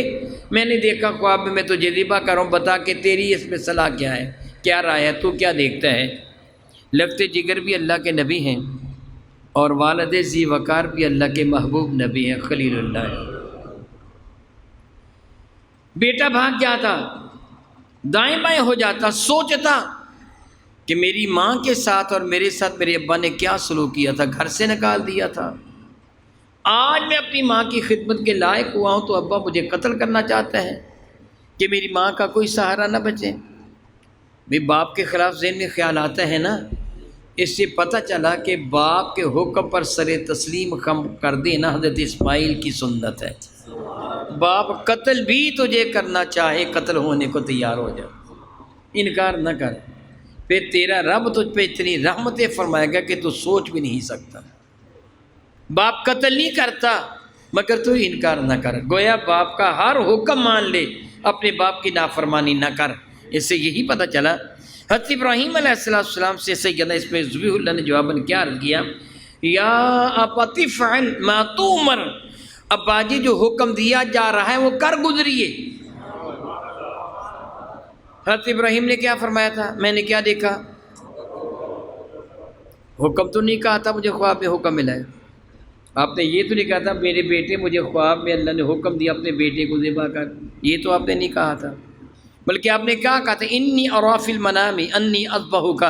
میں نے دیکھا خواب میں تجھے ذبح کروں، بتا کہ تیری اس میں صلاح کیا ہے، کیا رائے ہے، تو کیا دیکھتا ہے۔ لخت جگر بھی اللہ کے نبی ہیں اور والد ذی وقار بھی اللہ کے محبوب نبی ہیں، خلیل اللہ ہے۔ بیٹا بھاگ جاتا، دائیں بائیں ہو جاتا، سوچتا کہ میری ماں کے ساتھ اور میرے ساتھ میرے ابا نے کیا سلوک کیا تھا، گھر سے نکال دیا تھا، آج میں اپنی ماں کی خدمت کے لائق ہوا ہوں تو ابا مجھے قتل کرنا چاہتا ہے کہ میری ماں کا کوئی سہارا نہ بچے۔ بھی باپ کے خلاف ذہن میں خیال آتا ہے نا، اس سے پتہ چلا کہ باپ کے حکم پر سر تسلیم خم کر دینا حضرت اسماعیل کی سنت ہے۔ باپ قتل بھی تجھے کرنا چاہے، قتل ہونے کو تیار ہو جا، انکار نہ کر، پھر تیرا رب تجھ پہ اتنی رحمتیں فرمائے گا کہ تو سوچ بھی نہیں سکتا۔ باپ قتل نہیں کرتا مگر تو انکار نہ کر، گویا باپ کا ہر حکم مان لے، اپنے باپ کی نافرمانی نہ کر۔ اس سے یہی پتہ چلا حضرت ابراہیم علیہ السلام سے سیدنا اس میں ذبیح اللہ نے جواباً کیا عرض کیا، یا ابت افعل ما تؤمر، ابا جی جو حکم دیا جا رہا ہے وہ کر گزریے۔ حضرت ابراہیم نے کیا فرمایا تھا، میں نے کیا دیکھا، حکم تو نہیں کہا تھا مجھے خواب میں حکم ملا ہے، آپ نے یہ تو نہیں کہا تھا میرے بیٹے مجھے خواب میں اللہ نے حکم دیا اپنے بیٹے کو ذبح کر، یہ تو آپ نے نہیں کہا تھا، بلکہ آپ نے کیا کہا تھا، انی ارا فی المنام انی اذبحک،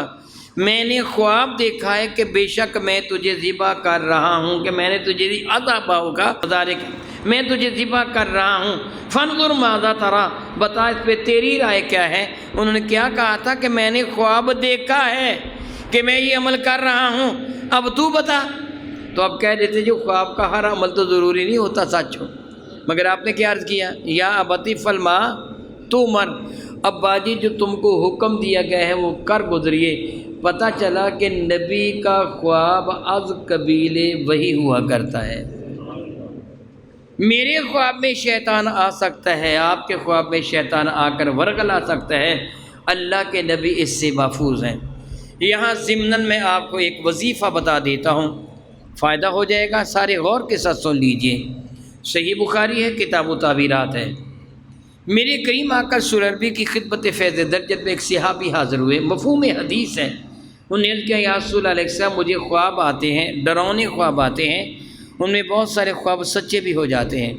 میں نے خواب دیکھا ہے کہ بے شک میں تجھے ذبح کر رہا ہوں، کہ میں نے تجھے اذبحک ذالک، میں تجھے ذبح کر رہا ہوں، فانظر ماذا ترى، بتا اس پہ تیری رائے کیا ہے۔ انہوں نے کیا کہا تھا کہ میں نے خواب دیکھا ہے کہ میں یہ عمل کر رہا ہوں، اب تو بتا۔ تو اب کہہ دیتے جو خواب کا ہر عمل تو ضروری نہیں ہوتا سچ ہو، مگر آپ نے کیا عرض کیا، یا ابت افعل ما تؤمر، ابا جی جو تم کو حکم دیا گیا ہے وہ کر گزریے۔ پتہ چلا کہ نبی کا خواب از قبیلے وہی ہوا کرتا ہے۔ میرے خواب میں شیطان آ سکتا ہے، آپ کے خواب میں شیطان آ کر ورگلا سکتا ہے، اللہ کے نبی اس سے محفوظ ہیں۔ یہاں ضمناً میں آپ کو ایک وظیفہ بتا دیتا ہوں، فائدہ ہو جائے گا، سارے غور کے ساتھ سن لیجئے۔ صحیح بخاری ہے، کتاب و تعبیرات ہے۔ میرے کریم آقا سوربی کی خدمت فیض درجت میں ایک صحابی حاضر ہوئے، مفہوم حدیث ہے، انہوں نے عرض کیا، یا رسول اللہ علیہ السلام مجھے خواب آتے ہیں، ڈراؤنے خواب آتے ہیں، ان میں بہت سارے خواب سچے بھی ہو جاتے ہیں،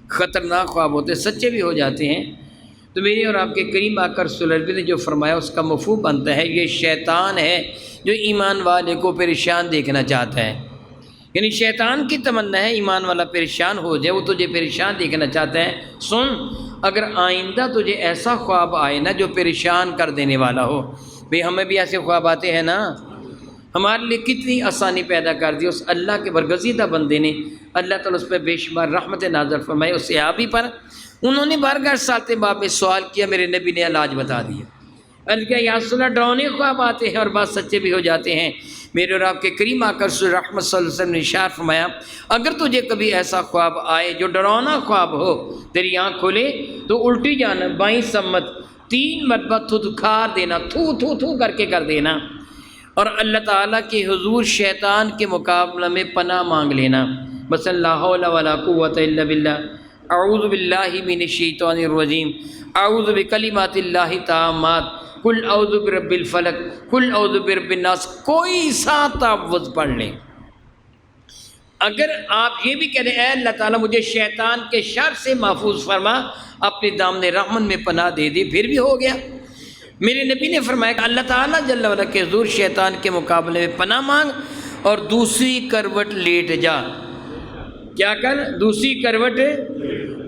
خطرناک خواب ہوتے ہیں، سچے بھی ہو جاتے ہیں۔ تو میرے اور آپ کے کریم آقا رسول اللہ نے جو فرمایا اس کا مفہوم بنتا ہے، یہ شیطان ہے جو ایمان والے کو پریشان دیکھنا چاہتا ہے۔ یعنی شیطان کی تمنا ہے ایمان والا پریشان ہو جائے، وہ تجھے پریشان دیکھنا چاہتا ہے۔ سن، اگر آئندہ تجھے ایسا خواب آئے نا جو پریشان کر دینے والا ہو، بھئی ہمیں بھی ایسے خواب آتے ہیں نا، ہمارے لیے کتنی آسانی پیدا کر دی اس اللہ کے برگزیدہ بندے نے۔ اللہ تعالیٰ اس پہ بے شمار رحمت نازل فرمائے۔ اس صحابی پر انہوں نے بارگاہ ساتھ باب میں سوال کیا، میرے نبی نے علاج بتا دیا۔ یا رسول اللہ ڈراؤنے خواب آتے ہیں اور بعض سچے بھی ہو جاتے ہیں۔ میرے اور آپ کے کریم آقا رسول رحمت صلی اللہ علیہ وسلم نے ارشاد فرمایا، اگر تجھے کبھی ایسا خواب آئے جو ڈراؤنا خواب ہو، تیری آنکھ کھولے تو الٹی جانب بائیں سمت 3 مرتبہ تھودکار دینا، تھو تھو تھو کر کے کر دینا، اور اللہ تعالیٰ کے حضور شیطان کے مقابلہ میں پناہ مانگ لینا۔ بس لا حول ولا قوت الا باللہ، اعوذ باللہ من الشیطان الرجیم، اعوذ بکلمات اللہ التامات، قل اعوذ برب الفلق، قل اعوذ برب الناس، کوئی سا تعوذ پڑھ لیں۔ اگر آپ یہ بھی کہہ دیں اے اللہ تعالیٰ مجھے شیطان کے شر سے محفوظ فرما، اپنے دامن رحمت میں پناہ دے دی، پھر بھی ہو گیا۔ میرے نبی نے فرمایا کہ اللہ تعالیٰ جل وعلا کے حضور شیطان کے مقابلے میں پناہ مانگ اور دوسری کروٹ لیٹ جا۔ کیا کر؟ دوسری کروٹ۔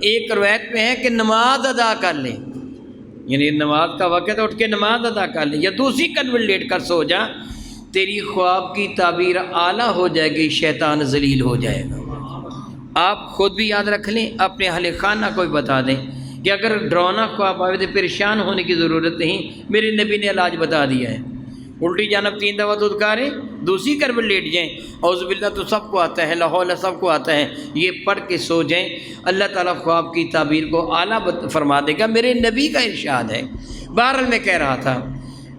ایک روایت میں ہے کہ نماز ادا کر لیں، یعنی نماز کا وقت اٹھ کے نماز ادا کر لیں، یا دوسری کروٹ لیٹ کر سو جا، تیری خواب کی تعبیر اعلیٰ ہو جائے گی، شیطان ذلیل ہو جائے گا۔ آپ خود بھی یاد رکھ لیں، اپنے اہل خانہ کو بھی بتا دیں کہ اگر ڈراؤنا خواب آئے تو پریشان ہونے کی ضرورت نہیں، میرے نبی نے علاج بتا دیا ہے۔ الٹی جانب 3 دفعہ دھتکاریں، دوسری کروٹ لیٹ جائیں، اعوذ باللہ تو سب کو آتا ہے، لا حول سب کو آتا ہے، یہ پڑھ کے سو جائیں، اللہ تعالیٰ خواب کی تعبیر کو اعلیٰ فرما دے گا۔ میرے نبی کا ارشاد ہے۔ بہرحال میں کہہ رہا تھا،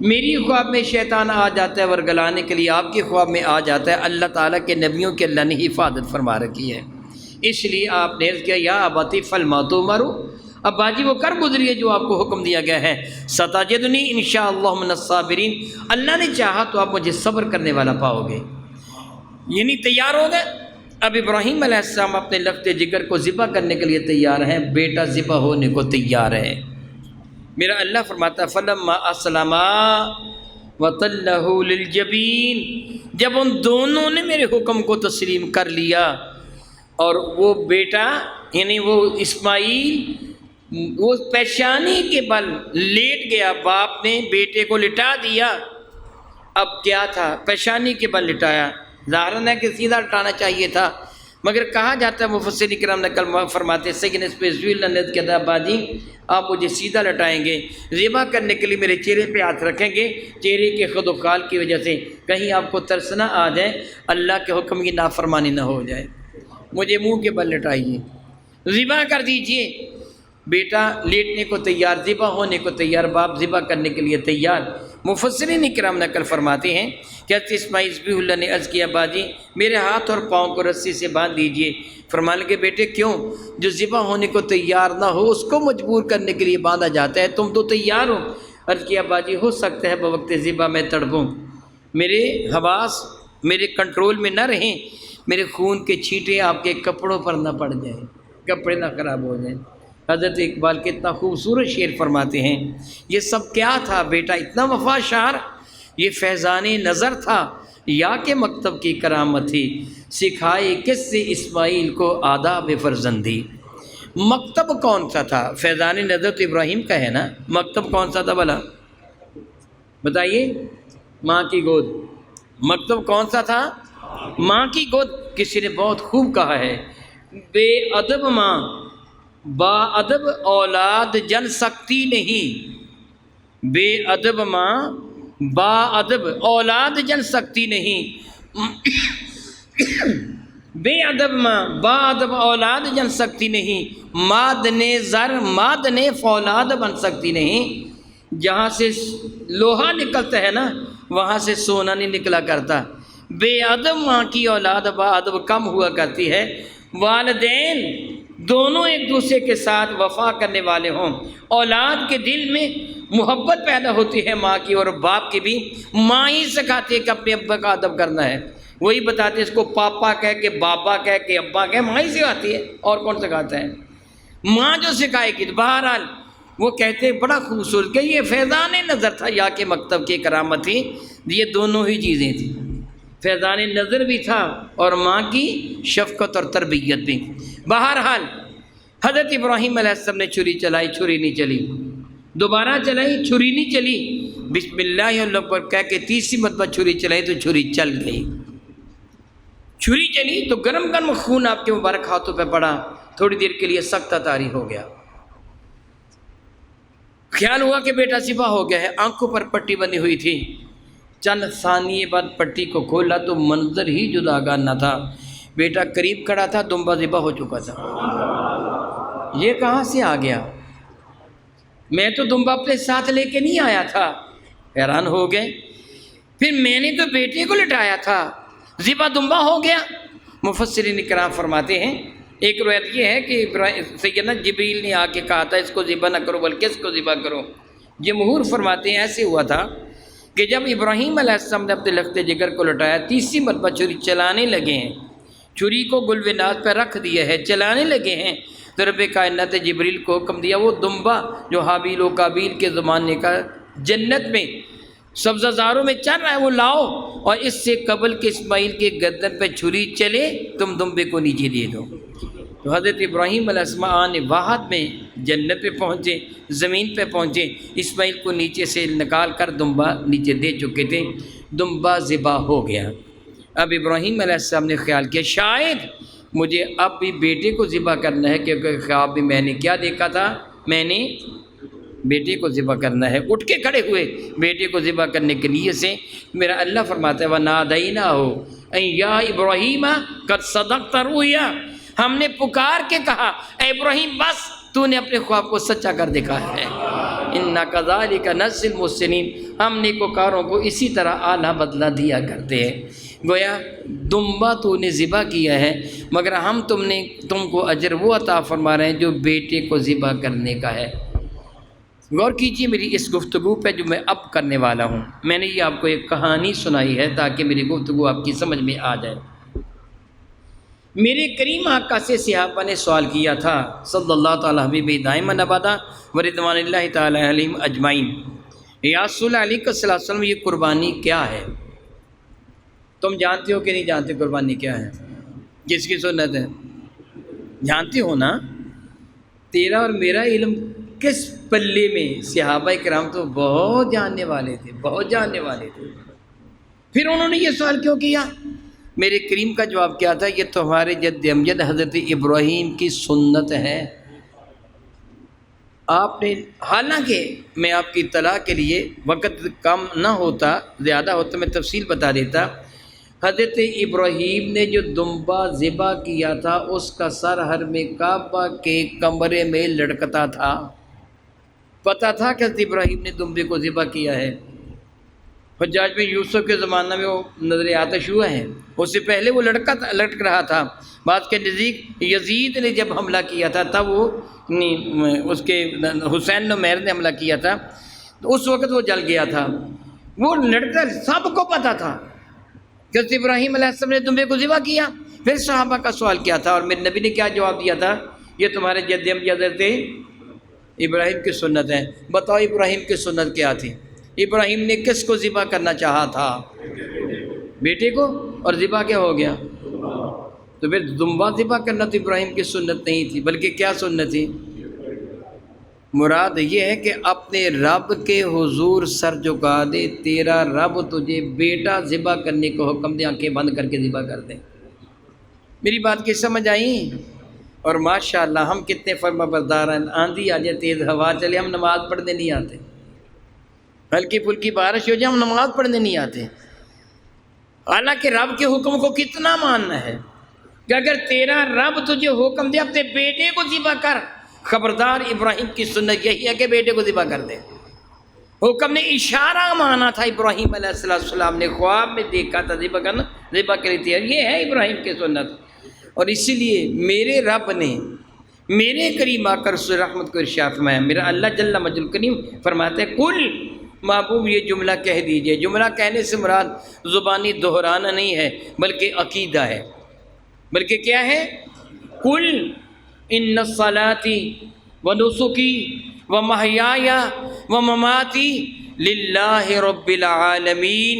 میری خواب میں شیطان آ جاتا ہے ورگلانے کے لیے، آپ کی خواب میں آ جاتا ہے، اللہ تعالیٰ کے نبیوں کے اللہ نے حفاظت فرما رکھی ہے۔ اس لیے آپ نے عرض کیا یا ابتی فلما تؤمروا، ابا جی وہ کر گزریے جو آپ کو حکم دیا گیا ہے، ستجدنی انشاءاللہ من الصابرین، اللہ نے چاہا تو آپ مجھے صبر کرنے والا پاؤ گے۔ یعنی تیار ہو گئے۔ اب ابراہیم علیہ السلام اپنے لخت جگر کو ذبح کرنے کے لیے تیار ہیں، بیٹا ذبح ہونے کو تیار ہے۔ میرا اللہ فرماتا فلما اسلما وتلہ للجبین، جب ان دونوں نے میرے حکم کو تسلیم کر لیا اور وہ بیٹا یعنی وہ اسماعیل وہ پیشانی کے بل لیٹ گیا، باپ نے بیٹے کو لٹا دیا۔ اب کیا تھا؟ پیشانی کے بل لٹایا، ظاہر ہے کہ سیدھا لٹانا چاہیے تھا، مگر کہا جاتا ہے مفسرین کرام نقل فرماتے سیدنا اسماعیل نے کہا ابا جی آپ مجھے سیدھا لٹائیں گے، ذبح کرنے کے لیے میرے چہرے پہ ہاتھ رکھیں گے، چہرے کے خد و خال کی وجہ سے کہیں آپ کو ترس نہ آ جائے، اللہ کے حکم کی نافرمانی نہ ہو جائے، مجھے منہ کے بل لٹائیے، ذبح کر دیجئے۔ بیٹا لیٹنے کو تیار، ذبح ہونے کو تیار، باپ ذبح کرنے کے لیے تیار۔ مفسرین کرام نقل فرماتے ہیں کہ حضرت اسماعیل ذبیح اللہ نے عرض کیا باجی میرے ہاتھ اور پاؤں کو رسی سے باندھ دیجئے۔ فرمانے لگے بیٹے کیوں؟ جو ذبح ہونے کو تیار نہ ہو اس کو مجبور کرنے کے لیے باندھا جاتا ہے، تم تو تیار ہو۔ عرض کیا باجی ہو سکتا ہے بوقت ذبح میں تڑپوں، میرے حواس میرے کنٹرول میں نہ رہیں، میرے خون کے چھینٹے آپ کے کپڑوں پر نہ پڑ جائیں، کپڑے نہ خراب ہو جائیں۔ حضرت اقبال کتنا خوبصورت شعر فرماتے ہیں، یہ سب کیا تھا بیٹا اتنا وفا شعر، یہ فیضان نظر تھا یا کہ مکتب کی کرامت تھی، سکھائے کس سے اسماعیل کو آداب فرزندی۔ مکتب کون سا تھا؟ فیضان نظر تو ابراہیم کا ہے نا، مکتب کون سا تھا بھلا بتائیے؟ ماں کی گود۔ مکتب کون سا تھا؟ ماں کی گود۔ کسی نے بہت خوب کہا ہے بے ادب ماں با ادب اولاد جن سکتی نہیں، بے ادب ماں با ادب اولاد جن سکتی نہیں، بے ادب ماں با ادب اولاد جن سکتی نہیں، مادنے زر مادنے فولاد بن سکتی نہیں۔ جہاں سے لوہا نکلتا ہے نا وہاں سے سونا نہیں نکلا کرتا۔ بے ادب ماں کی اولاد با ادب کم ہوا کرتی ہے۔ والدین دونوں ایک دوسرے کے ساتھ وفا کرنے والے ہوں، اولاد کے دل میں محبت پیدا ہوتی ہے ماں کی، اور باپ کی بھی ماں ہی سکھاتی ہے کہ اپنے ابا کا ادب کرنا ہے، وہی بتاتے ہیں اس کو پاپا کہہ کے بابا کہہ کے ابا کہہ، ماں ہی سکھاتی ہے، اور کون سکھاتا ہے؟ ماں جو سکھائے گی۔ بہرحال وہ کہتے ہیں بڑا خوبصورت کہ یہ فیضان نظر تھا یا کہ مکتب کی کرامت تھی، یہ دونوں ہی چیزیں تھیں۔ فیضان نظر بھی تھا اور ماں کی شفقت اور تربیت بھی۔ بہرحال حضرت ابراہیم علیہ السلام نے چھری چلائی، چھری نہیں چلی، دوبارہ چلائی، چھری نہیں چلی، بسم اللہ اللہ پر کہہ کے تیسری مرتبہ چھری چلائی تو چھری چل گئی۔ چھری چلی تو گرم گرم خون آپ کے مبارک ہاتھوں پہ پڑا، تھوڑی دیر کے لیے سخت طاری ہو گیا، خیال ہوا کہ بیٹا ذبح ہو گیا ہے، آنکھوں پر پٹی بندھی ہوئی تھی، چند ثانیے بعد پٹی کو کھولا تو منظر ہی جداگانہ تھا، بیٹا قریب کھڑا تھا، دمبا ذبح ہو چکا تھا۔ یہ کہاں سے آ گیا؟ میں تو دمبا اپنے ساتھ لے کے نہیں آیا تھا، حیران ہو گئے، پھر میں نے تو بیٹے کو لٹایا تھا، ذبح دمبا ہو گیا۔ مفسرین کرام فرماتے ہیں، ایک روایت یہ ہے کہ سیدنا جبریل نے آ کے کہا تھا اس کو ذبح نہ کرو بلکہ اس کو ذبح کرو۔ جمہور فرماتے ہیں ایسے ہوا تھا کہ جب ابراہیم علیہ السلام نے اپنے لخت جگر کو لٹایا، تیسری مرتبہ چھری چلانے لگے ہیں، چھری کو گلوینات پہ رکھ دیا ہے، چلانے لگے ہیں، تو رب کائنات جبریل کو حکم دیا وہ دمبا جو حابیل و قابیل کے زمانے کا جنت میں سبزہ زاروں میں چل رہا ہے وہ لاؤ، اور اس سے قبل کہ اسماعیل کے گردن پہ چھری چلے تم دمبے کو نیچے دے دو۔ تو حضرت ابراہیم علیہ السلام آنے واحد میں جنت پہ پہنچے، زمین پہ پہنچے، اسماعیل کو نیچے سے نکال کر دمبا نیچے دے چکے تھے، دمبا ذبح ہو گیا۔ اب ابراہیم علیہ السلام نے خیال کیا شاید مجھے اب بھی بیٹے کو ذبح کرنا ہے، کیونکہ خواب میں میں نے کیا دیکھا تھا، میں نے بیٹے کو ذبح کرنا ہے۔ اٹھ کے کھڑے ہوئے بیٹے کو ذبح کرنے کے لیے سے، میرا اللہ فرماتا ہے وَنَادَيْنَاهُ أَن يَا إِبْرَاهِيمَ قَدْ صَدَقْتَ الرُّؤْيَا، ہم نے پکار کے کہا اے ابراہیم بس تو نے اپنے خواب کو سچا کر دکھایا ہے، اِنَّا كَذَلِكَ نَجْزِي الْمُحْسِنِينَ، ہم نیکوکاروں کو اسی طرح اعلیٰ بدلہ دیا کرتے ہیں۔ گویا دمبا تو نے ذبح کیا ہے، مگر ہم تم کو اجر وہ عطا فرما رہے ہیں جو بیٹے کو ذبح کرنے کا ہے۔ غور کیجیے میری اس گفتگو پہ جو میں اب کرنے والا ہوں، میں نے یہ آپ کو ایک کہانی سنائی ہے تاکہ میری گفتگو آپ کی سمجھ میں آ جائے۔ میرے کریم آقا سے صحابہ نے سوال کیا تھا صلی اللہ تعالیٰ حبیب دائما ابدا ورضوان اللہ تعالیٰ علیہم اجمعین، یا رسول اللہ علیہ وسلم یہ قربانی کیا ہے؟ تم جانتے ہو کہ نہیں جانتے قربانی کیا ہے؟ کس کی سنت ہے؟ جانتے ہو نا؟ تیرا اور میرا علم کس پلے میں؟ صحابہ کرام تو بہت جاننے والے تھے، بہت جاننے والے تھے، پھر انہوں نے یہ سوال کیوں کیا؟ میرے کریم کا جواب کیا تھا؟ یہ تمہارے جد امجد حضرت ابراہیم کی سنت ہے۔ آپ نے، حالانکہ میں آپ کی اطلاع کے لیے وقت کم نہ ہوتا زیادہ ہوتا میں تفصیل بتا دیتا، حضرت ابراہیم نے جو دمبا ذبح کیا تھا اس کا سر حرم کعبہ کے کمرے میں لڑکتا تھا، پتہ تھا کہ حضرت ابراہیم نے دمبے کو ذبح کیا ہے۔ حجاج بن یوسف کے زمانہ میں وہ نظر آتش ہوا ہے، اس سے پہلے وہ لٹک رہا تھا۔ بعد کے نزدیک یزید نے جب حملہ کیا تھا تب وہ اس کے حسین نمیر نے حملہ کیا تھا تو اس وقت وہ جل گیا تھا، وہ لڑکا، سب کو پتہ تھا کہ حضرت ابراہیم علیہ السلام نے دمبے کو ذبح کیا۔ پھر صحابہ کا سوال کیا تھا اور میرے نبی نے کیا جواب دیا تھا؟ یہ تمہارے جد حضرت ابراہیم کی سنت ہے۔ بتاؤ ابراہیم کی سنت کیا تھی؟ ابراہیم نے کس کو ذبح کرنا چاہا تھا؟ بیٹے کو، اور ذبح کیا ہو گیا؟ تو پھر دمبا ذبح کرنا تو ابراہیم کی سنت نہیں تھی، بلکہ کیا سنت تھی؟ مراد یہ ہے کہ اپنے رب کے حضور سر جھکا دے، تیرا رب تجھے بیٹا ذبح کرنے کو حکم دے، آنکھیں بند کر کے ذبح کر دے۔ میری بات کی سمجھ آئی؟ اور ماشاءاللہ ہم کتنے فرما بردار ہیں، آندھی آ جائے، تیز ہوا چلے، ہم نماز پڑھنے نہیں آتے، ہلکی پھلکی بارش ہو جائے ہم نماز پڑھنے نہیں آتے۔ حالانکہ رب کے حکم کو کتنا ماننا ہے کہ اگر تیرا رب تجھے حکم دے اپنے بیٹے کو ذبح کر، خبردار ابراہیم کی سنت یہی ہے کہ بیٹے کو ذبح کر دے۔ حکم نے اشارہ مانا تھا، ابراہیم علیہ السلام نے خواب میں دیکھا تھا ذبح کرنا، ذبح کری تھی، یہ ہے ابراہیم کی سنت۔ اور اسی لیے میرے رب نے میرے کریم آ کر رسول رحمت کو ارشاد فرمایا، میرا اللہ جل مجد الکریم فرماتے ہیں کل محبوب یہ جملہ کہہ دیجئے۔ جملہ کہنے سے مراد زبانی دہرانا نہیں ہے بلکہ عقیدہ ہے، بلکہ کیا ہے؟ کل ان صلاتی و نسکی و محیایا و مماتی للہ رب العالمین،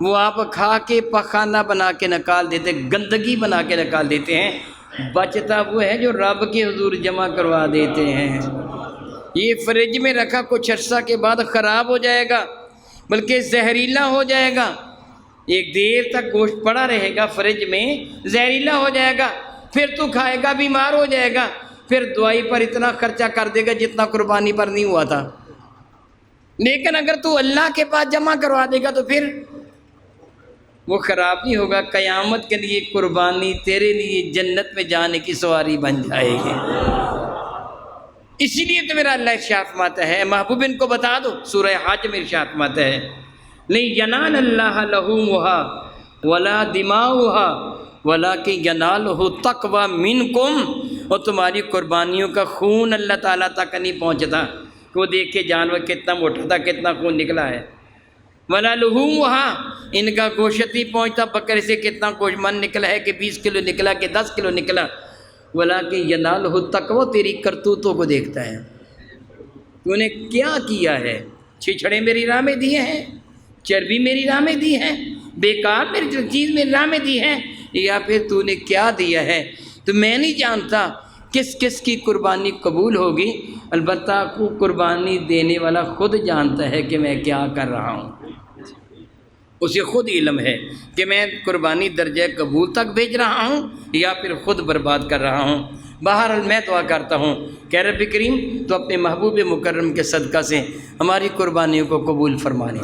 وہ آپ کھا کے پخانہ بنا کے نکال دیتے، گندگی بنا کے نکال دیتے ہیں، بچتا وہ ہے جو رب کے حضور جمع کروا دیتے ہیں۔ یہ فریج میں رکھا کچھ عرصہ کے بعد خراب ہو جائے گا، بلکہ زہریلا ہو جائے گا، ایک دیر تک گوشت پڑا رہے گا فریج میں، زہریلا ہو جائے گا، پھر تو کھائے گا بیمار ہو جائے گا، پھر دوائی پر اتنا خرچہ کر دے گا جتنا قربانی پر نہیں ہوا تھا۔ لیکن اگر تو اللہ کے پاس جمع کروا دے گا تو پھر وہ خراب نہیں ہوگا، قیامت کے لیے قربانی تیرے لیے جنت میں جانے کی سواری بن جائے گی۔ اسی لیے تو میرا اللہ ارشاد فرماتا ہے، محبوب ان کو بتا دو، سورہ حج میں ارشاد فرماتا ہے، نہیں ینال اللہ لحومها ولا دماؤها ولکن ینالہ التقوی منکم، اور تمہاری قربانیوں کا خون اللہ تعالیٰ تک نہیں پہنچتا کہ وہ دیکھ کے جانور کتنا موٹا تھا، کتنا خون نکلا ہے، ولا لحومها، ان کا گوشت نہیں پہنچتا بکرے سے کتنا گوشت من نکلا ہے، کہ 20 کلو نکلا کہ 10 کلو نکلا، ولیکن ینالہ التقوی، تیری کرتوتوں کو دیکھتا ہے، تو نے کیا کیا ہے، چھچڑے میری راہ میں دیے ہیں، چربی میری راہ میں دی ہے، بیکار میری چیز میری راہ میں دی ہے، یا پھر تو نے کیا دیا ہے۔ تو میں نہیں جانتا کس کس کی قربانی قبول ہوگی، البتہ قربانی دینے والا خود جانتا ہے کہ میں کیا کر رہا ہوں، اسے خود علم ہے کہ میں قربانی درجہ قبول تک بھیج رہا ہوں یا پھر خود برباد کر رہا ہوں۔ بہرحال میں دعا کرتا ہوں کہ رب کریم تو اپنے محبوب مکرم کے صدقہ سے ہماری قربانیوں کو قبول فرما لے،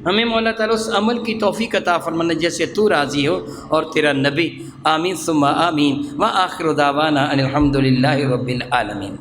ہمیں مولا تعالیٰ اس عمل کی توفیق عطا فرمانا جیسے تو راضی ہو اور تیرا نبی، آمین ثم آمین، وآخر دعوانا ان الحمد للہ رب العالمین۔